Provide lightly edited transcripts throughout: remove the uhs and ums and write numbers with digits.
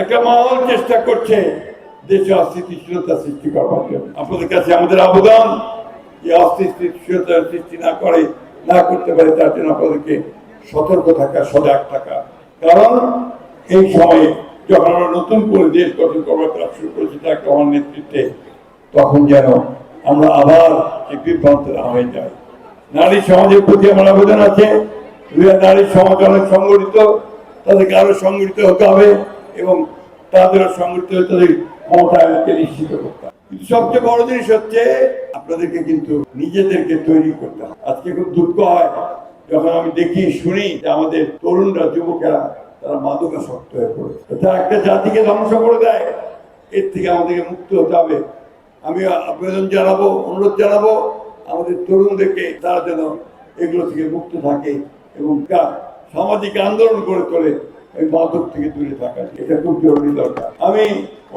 একটা মহল চেষ্টা করছে দেশে অস্থিতিশীলতা সৃষ্টি করবার জন্য। আপনাদের কাছে আমাদের আবেদন, যে অস্থিতিশীলতা সৃষ্টি না করতে পারে তার জন্য আপনাদেরকে সতর্ক থাকা, সজাগ থাকা। কারণ এই সময়ে যখন আমরা নতুন করে দেশ গঠন করবার কাজ শুরু করেছি তাকে আমার নেতৃত্বে, তখন যেন আমরা আবার এই বিভ্রান্ত না হয়ে যাই। নারী সমাজের প্রতি আমার আবেদন আছে, নারী সমাজ অনেক সংগঠিত, তাদেরকে আরো সংগঠিত হতে হবে এবং তাদেরও সংগঠিত হয়ে তাদের ক্ষমতায়নকে নিশ্চিত করতে হবে। কিন্তু সবচেয়ে বড় জিনিস হচ্ছে আপনাদেরকে কিন্তু নিজেদেরকে তৈরি করতে হবে। আজকে খুব দুঃখ হয় যখন আমি দেখি শুনি যে আমাদের তরুণরা, যুবকেরা তারা মাদকাসক্ত হয়ে পড়ে, এটা একটা জাতিকে ধ্বংস করে দেয়। এর থেকে আমাদেরকে মুক্ত হতে হবে। আমি আবেদন জানাবো, অনুরোধ জানাবো আমাদের তরুণদেরকে তারা যেন এগুলো থেকে মুক্ত থাকে এবং সামাজিক আন্দোলন করে তোলে এই মাদক থেকে দূরে থাকা। এটা খুব জরুরি দরকার। আমি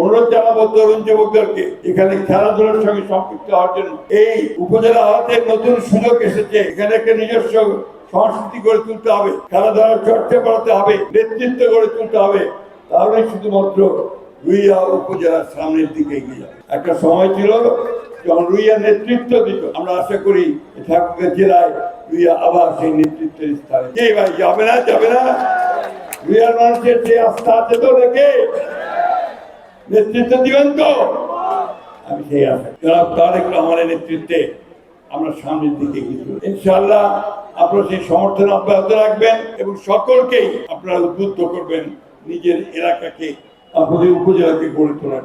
অনুরোধ জানাবো তরুণ যুবকদেরকে এখানে খেলাধুলার সঙ্গে সম্পৃক্ত হওয়ার জন্য। এই উপজেলা হাতে নতুন সুযোগ এসেছে, এখানে একটা নিজস্ব সংস্কৃতি গড়ে তুলতে হবে, খেলাধুলার চর্চা করাতে হবে, নেতৃত্ব গড়ে তুলতে হবে। তাহলে শুধুমাত্র রুইয়া উপজেলার সামনের দিকে এগিয়ে যাবে। একটা সময় ছিল যখন রুইয়া নেতৃত্ব দিত, আমরা আশা করি ঠাকুরগাঁ জেলায় রুইয়া আবার সেই নেতৃত্বের স্থানে। কে ভাই যাবে না? যাবে না? রুইয়ার মানুষের যে আস্থা আছে তো রেখে নেতৃত্ব দিবেন তো? আমি সেই আশা জনাব তারেক রহমানের নেতৃত্বে আমরা সামনের দিকে এগিয়ে যাব। ইনশাআল্লাহ আপনারা সেই সমর্থন অব্যাহত রাখবেন এবং সকলকেই আপনারা উদ্বুদ্ধ করবেন নিজের এলাকাকে, আপনাদের উপজেলাকে গড়ে তোলার।